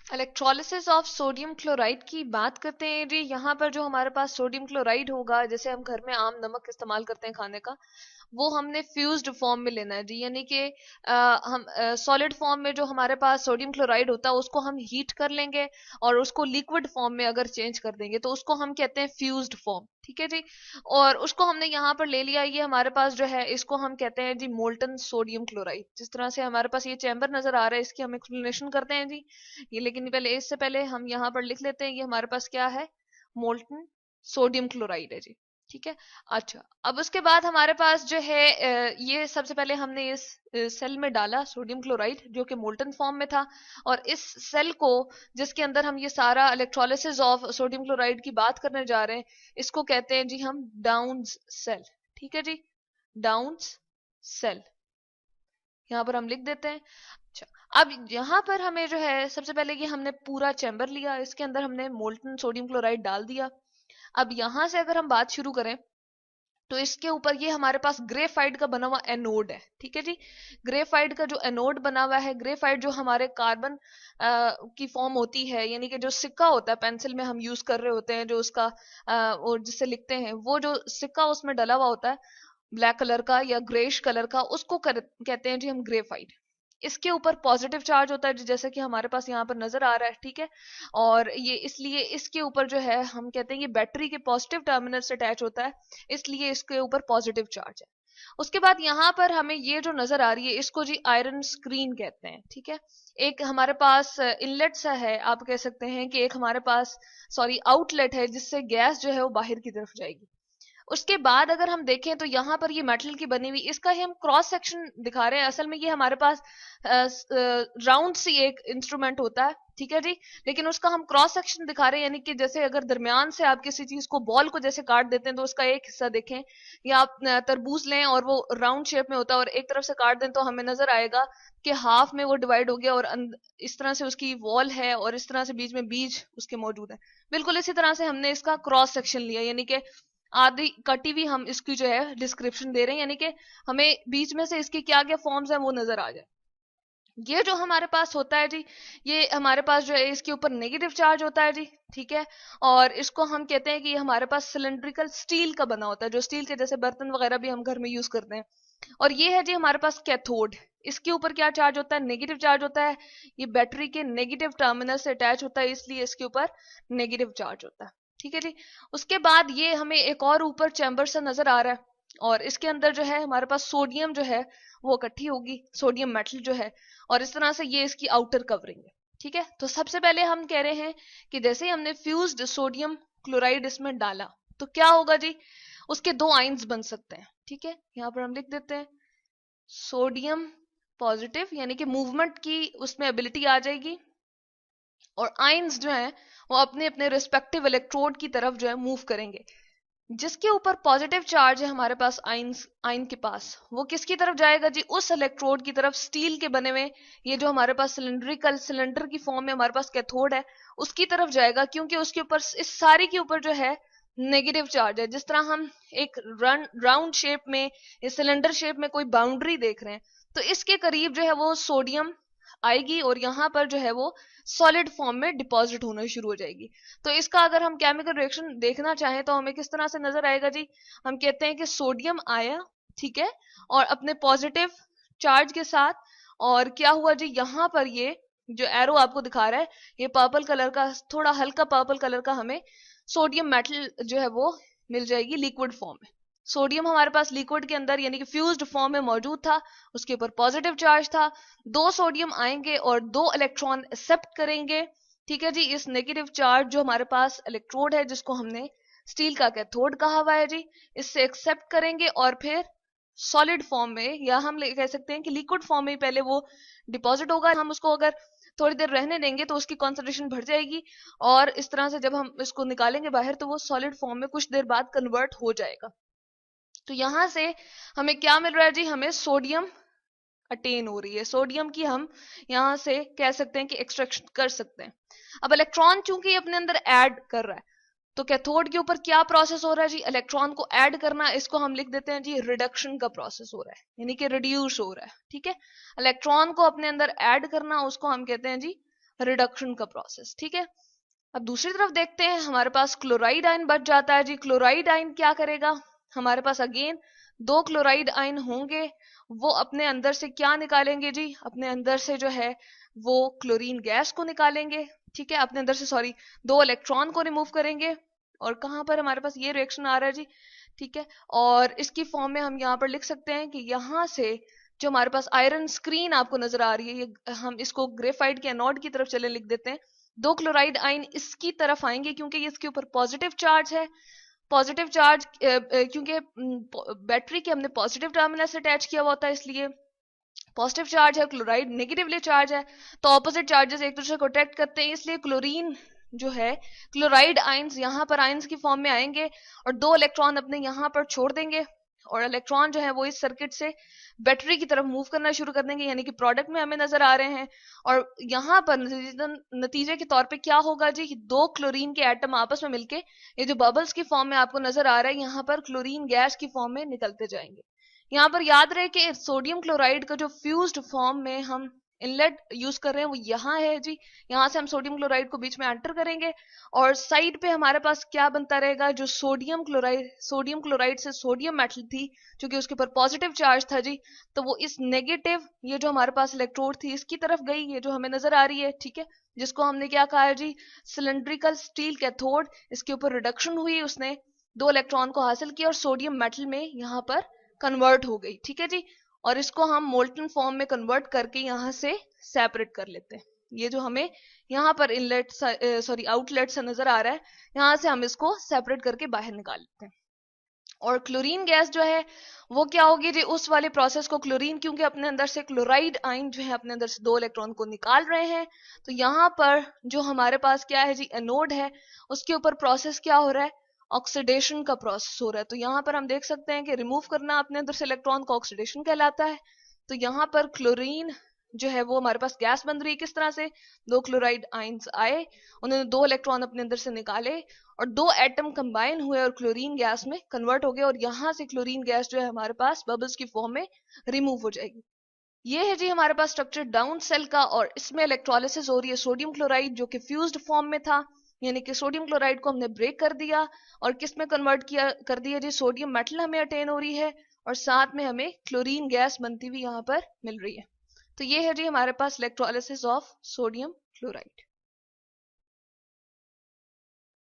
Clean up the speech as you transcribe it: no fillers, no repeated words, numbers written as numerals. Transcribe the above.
Electrolysis of sodium chloride की बात करते हैं जी। यहाँ पर जो हमारे पास सोडियम क्लोराइड होगा, जैसे हम घर में आम नमक इस्तेमाल करते हैं खाने का, वो हमने फ्यूज्ड फॉर्म में लेना है जी। यानी कि हम सॉलिड फॉर्म में जो हमारे पास सोडियम क्लोराइड होता है उसको हम हीट कर लेंगे और उसको लिक्विड फॉर्म में अगर चेंज कर देंगे तो उसको हम कहते हैं फ्यूज्ड फॉर्म। ठीक है जी। और उसको हमने यहाँ पर ले लिया, ये हमारे पास जो है इसको हम कहते हैं जी मोल्टन सोडियम क्लोराइड। जिस तरह से हमारे पास ये चैम्बर नजर आ रहा है इसकी हम एक्सप्लेनेशन करते हैं जी। ये लेकिन पहले इससे पहले हम यहाँ पर लिख लेते हैं ये हमारे पास क्या है, मोल्टन सोडियम क्लोराइड है जी। ठीक है। अच्छा, अब उसके बाद हमारे पास जो है ये सबसे पहले हमने इस सेल में डाला सोडियम क्लोराइड जो कि मोल्टन फॉर्म में था। और इस सेल को, जिसके अंदर हम ये सारा इलेक्ट्रोलिसिस ऑफ सोडियम क्लोराइड की बात करने जा रहे हैं, इसको कहते हैं जी हम डाउन्स सेल। ठीक है जी, डाउन्स सेल यहाँ पर हम लिख देते हैं। अच्छा, अब यहाँ पर हमें जो है सबसे पहले कि हमने पूरा चैम्बर लिया, इसके अंदर हमने मोल्टन सोडियम क्लोराइड डाल दिया। अब यहां से अगर हम बात शुरू करें तो इसके ऊपर ये हमारे पास ग्रेफाइट का बना हुआ एनोड है। ठीक है जी। ग्रेफाइट का जो एनोड बना हुआ है, ग्रेफाइट जो हमारे कार्बन की फॉर्म होती है, यानी कि जो सिक्का होता है पेंसिल में हम यूज कर रहे होते हैं, जो उसका और जिससे लिखते हैं, वो जो सिक्का उसमें डला हुआ होता है ब्लैक कलर का या ग्रेश कलर का, उसको कहते हैं जी हम ग्रेफाइट। इसके ऊपर पॉजिटिव चार्ज होता है जैसे कि हमारे पास यहाँ पर नजर आ रहा है। ठीक है। और ये इसलिए इसके ऊपर जो है हम कहते हैं ये बैटरी के पॉजिटिव टर्मिनल से अटैच होता है, इसलिए इसके ऊपर पॉजिटिव चार्ज है। उसके बाद यहाँ पर हमें ये जो नजर आ रही है इसको जी आयरन स्क्रीन कहते हैं। ठीक है। एक हमारे पास इनलेट सा है, आप कह सकते हैं कि एक हमारे पास सॉरी आउटलेट है जिससे गैस जो है वो बाहर की तरफ जाएगी। उसके बाद अगर हम देखें तो यहाँ पर ये मेटल की बनी हुई, इसका ही हम क्रॉस सेक्शन दिखा रहे हैं। असल में ये हमारे पास राउंड सी एक इंस्ट्रूमेंट होता है। ठीक है जी। लेकिन उसका हम क्रॉस सेक्शन दिखा रहे हैं, यानी कि जैसे अगर दरमियान से आप किसी चीज को, बॉल को जैसे काट देते हैं तो उसका एक हिस्सा देखें, या आप तरबूज लें और वो राउंड शेप में होता है और एक तरफ से काट दें तो हमें नजर आएगा कि हाफ में वो डिवाइड हो गया और इस तरह से उसकी वॉल है और इस तरह से बीच में बीज उसके मौजूद है। बिल्कुल इसी तरह से हमने इसका क्रॉस सेक्शन लिया, यानी कि आधी कटी हुई हम इसकी जो है डिस्क्रिप्शन दे रहे हैं, यानी कि हमें बीच में से इसकी क्या क्या फॉर्म्स हैं वो नजर आ जाए। ये जो हमारे पास होता है जी, ये हमारे पास जो है इसके ऊपर नेगेटिव चार्ज होता है जी। ठीक है। और इसको हम कहते हैं कि ये हमारे पास सिलेंड्रिकल स्टील का बना होता है, जो स्टील के जैसे बर्तन वगैरह भी हम घर में यूज करते हैं। और ये है जी हमारे पास कैथोड। इसके ऊपर क्या चार्ज होता है, नेगेटिव चार्ज होता है। ये बैटरी के नेगेटिव टर्मिनल से अटैच होता है, इसलिए इसके ऊपर नेगेटिव चार्ज होता है। ठीक है जी। उसके बाद ये हमें एक और ऊपर चैम्बर सा नजर आ रहा है, और इसके अंदर जो है हमारे पास सोडियम जो है वो इकट्ठी होगी, सोडियम मेटल जो है। और इस तरह से ये इसकी आउटर कवरिंग है। ठीक है। तो सबसे पहले हम कह रहे हैं कि जैसे ही हमने फ्यूज्ड सोडियम क्लोराइड इसमें डाला तो क्या होगा जी, उसके दो आइंस बन सकते हैं। ठीक है। यहां पर हम लिख देते हैं सोडियम पॉजिटिव, यानी कि मूवमेंट की उसमें एबिलिटी आ जाएगी, और आइंस जो है वो अपने अपने रिस्पेक्टिव इलेक्ट्रोड की तरफ जो है मूव करेंगे। जिसके ऊपर पॉजिटिव चार्ज है हमारे पास आइंस, आइन के पास, वो किसकी तरफ जाएगा जी, उस इलेक्ट्रोड की तरफ, स्टील के बने हुए ये जो हमारे पास सिलेंड्रिकल सिलेंडर की फॉर्म में हमारे पास कैथोड है उसकी तरफ जाएगा, क्योंकि उसके ऊपर इस सारी के ऊपर जो है नेगेटिव चार्ज है। जिस तरह हम एक राउंड शेप में या सिलेंडर शेप में कोई बाउंड्री देख रहे हैं, तो इसके करीब जो है वो सोडियम आएगी और यहाँ पर जो है वो सॉलिड फॉर्म में डिपॉजिट होना शुरू हो जाएगी। तो इसका अगर हम केमिकल रिएक्शन देखना चाहें तो हमें किस तरह से नजर आएगा जी, हम कहते हैं कि सोडियम आया, ठीक है, और अपने पॉजिटिव चार्ज के साथ, और क्या हुआ जी, यहाँ पर ये जो एरो आपको दिखा रहा है ये पर्पल कलर का, थोड़ा हल्का पर्पल कलर का हमें सोडियम मेटल जो है वो मिल जाएगी लिक्विड फॉर्म में। सोडियम हमारे पास लिक्विड के अंदर यानी कि फ्यूज्ड फॉर्म में मौजूद था, उसके ऊपर पॉजिटिव चार्ज था, दो सोडियम आएंगे और दो इलेक्ट्रॉन एक्सेप्ट करेंगे। ठीक है जी। इस नेगेटिव चार्ज जो हमारे पास इलेक्ट्रोड है जिसको हमने स्टील का कैथोड कहा हुआ है जी, इससे एक्सेप्ट करेंगे और फिर सॉलिड फॉर्म में, या हम कह सकते हैं कि लिक्विड फॉर्म में पहले वो डिपॉजिट होगा। हम उसको अगर थोड़ी देर रहने देंगे तो उसकी कॉन्सेंट्रेशन बढ़ जाएगी, और इस तरह से जब हम इसको निकालेंगे बाहर तो वो सॉलिड फॉर्म में कुछ देर बाद कन्वर्ट हो जाएगा। तो यहां से हमें क्या मिल रहा है जी, हमें सोडियम अटेन हो रही है, सोडियम की हम यहां से कह सकते हैं कि एक्सट्रैक्शन कर सकते हैं। अब इलेक्ट्रॉन चूंकि अपने अंदर ऐड कर रहा है, तो कैथोड के ऊपर क्या प्रोसेस हो रहा है जी, इलेक्ट्रॉन को ऐड करना, इसको हम लिख देते हैं जी रिडक्शन का प्रोसेस हो रहा है, यानी कि रिड्यूस हो रहा है। ठीक है। इलेक्ट्रॉन को अपने अंदर ऐड करना उसको हम कहते हैं जी रिडक्शन का प्रोसेस। ठीक है, अब दूसरी तरफ देखते हैं, हमारे पास क्लोराइड आयन बच जाता है जी। क्लोराइड आयन क्या करेगा, हमारे पास अगेन दो क्लोराइड आयन होंगे, वो अपने अंदर से क्या निकालेंगे जी, अपने अंदर से जो है वो क्लोरीन गैस को निकालेंगे। ठीक है, अपने अंदर से सॉरी दो इलेक्ट्रॉन को रिमूव करेंगे, और कहां पर हमारे पास ये रिएक्शन आ रहा है जी। ठीक है, और इसकी फॉर्म में हम यहाँ पर लिख सकते हैं कि यहाँ से जो हमारे पास आयरन स्क्रीन आपको नजर आ रही है, ये हम इसको ग्रेफाइट के एनोड की तरफ चले लिख देते हैं। दो क्लोराइड आयन इसकी तरफ आएंगे क्योंकि ये इसके ऊपर पॉजिटिव चार्ज है। पॉजिटिव चार्ज क्योंकि बैटरी के हमने पॉजिटिव टर्मिनल से अटैच किया हुआ होता है, इसलिए पॉजिटिव चार्ज है, क्लोराइड नेगेटिवली चार्ज है, तो ऑपोजिट चार्जेस एक दूसरे को अट्रैक्ट करते हैं, इसलिए क्लोरीन जो है क्लोराइड आयंस यहाँ पर आयंस की फॉर्म में आएंगे और दो इलेक्ट्रॉन अपने यहाँ पर छोड़ देंगे, और इलेक्ट्रॉन जो है वो इस सर्किट से बैटरी की तरफ मूव करना शुरू कर देंगे, यानी कि प्रोडक्ट में हमें नजर आ रहे हैं। और यहाँ पर नतीजे के तौर पे क्या होगा जी, दो क्लोरीन के एटम आपस में मिलके ये जो बबल्स की फॉर्म में आपको नजर आ रहा है, यहाँ पर क्लोरीन गैस की फॉर्म में निकलते जाएंगे। यहाँ पर याद रहे कि सोडियम क्लोराइड का जो फ्यूज्ड फॉर्म में हम इनलेट यूज कर रहे हैं वो यहाँ है जी। यहाँ से हम सोडियम क्लोराइड को बीच में एंटर करेंगे, और साइड पे हमारे पास क्या बनता रहेगा, जो सोडियम क्लोराइड से सोडियम मेटल थी, क्योंकि उसके ऊपर पॉजिटिव चार्ज था जी, तो वो इस नेगेटिव ये जो हमारे पास इलेक्ट्रोड थी इसकी तरफ गई, ये जो हमें नजर आ रही है। ठीक है, जिसको हमने क्या कहा है जी, सिलेंड्रिकल स्टील कैथोड, इसके ऊपर रिडक्शन हुई, उसने दो इलेक्ट्रॉन को हासिल किया और सोडियम मेटल में यहाँ पर कन्वर्ट हो गई। ठीक है जी, और इसको हम मोल्टन फॉर्म में कन्वर्ट करके यहाँ से सेपरेट कर लेते हैं। ये जो हमें यहाँ पर इनलेट सॉरी आउटलेट से नजर आ रहा है, यहाँ से हम इसको सेपरेट करके बाहर निकाल लेते हैं। और क्लोरीन गैस जो है वो क्या होगी जी, उस वाले प्रोसेस को क्लोरीन क्योंकि अपने अंदर से क्लोराइड आयन जो है अपने अंदर से दो इलेक्ट्रॉन को निकाल रहे हैं, तो यहाँ पर जो हमारे पास क्या है जी, एनोड है, उसके ऊपर प्रोसेस क्या हो रहा है, ऑक्सीडेशन का प्रोसेस हो रहा है। तो यहाँ पर हम देख सकते हैं कि रिमूव करना अपने अंदर से इलेक्ट्रॉन को ऑक्सीडेशन कहलाता है। तो यहाँ पर क्लोरीन जो है वो हमारे पास गैस बन रही है, किस तरह से, दो क्लोराइड आयंस आए, उन्होंने दो इलेक्ट्रॉन अपने अंदर से निकाले और दो एटम कंबाइन हुए और क्लोरीन गैस में कन्वर्ट हो गए, और यहाँ से क्लोरीन गैस जो है हमारे पास बबल्स की फॉर्म में रिमूव हो जाएगी। ये है जी हमारे पास स्ट्रक्चर डाउन सेल का, और इसमें इलेक्ट्रोलिसिस हो रही है सोडियम क्लोराइड जो कि फ्यूज्ड फॉर्म में था, यानी कि सोडियम क्लोराइड को हमने ब्रेक कर दिया और किस में कन्वर्ट किया कर दिया जी, सोडियम मेटल हमें अटेन हो रही है, और साथ में हमें क्लोरीन गैस बनती हुई यहाँ पर मिल रही है। तो ये है जी हमारे पास इलेक्ट्रोलिसिस ऑफ सोडियम क्लोराइड।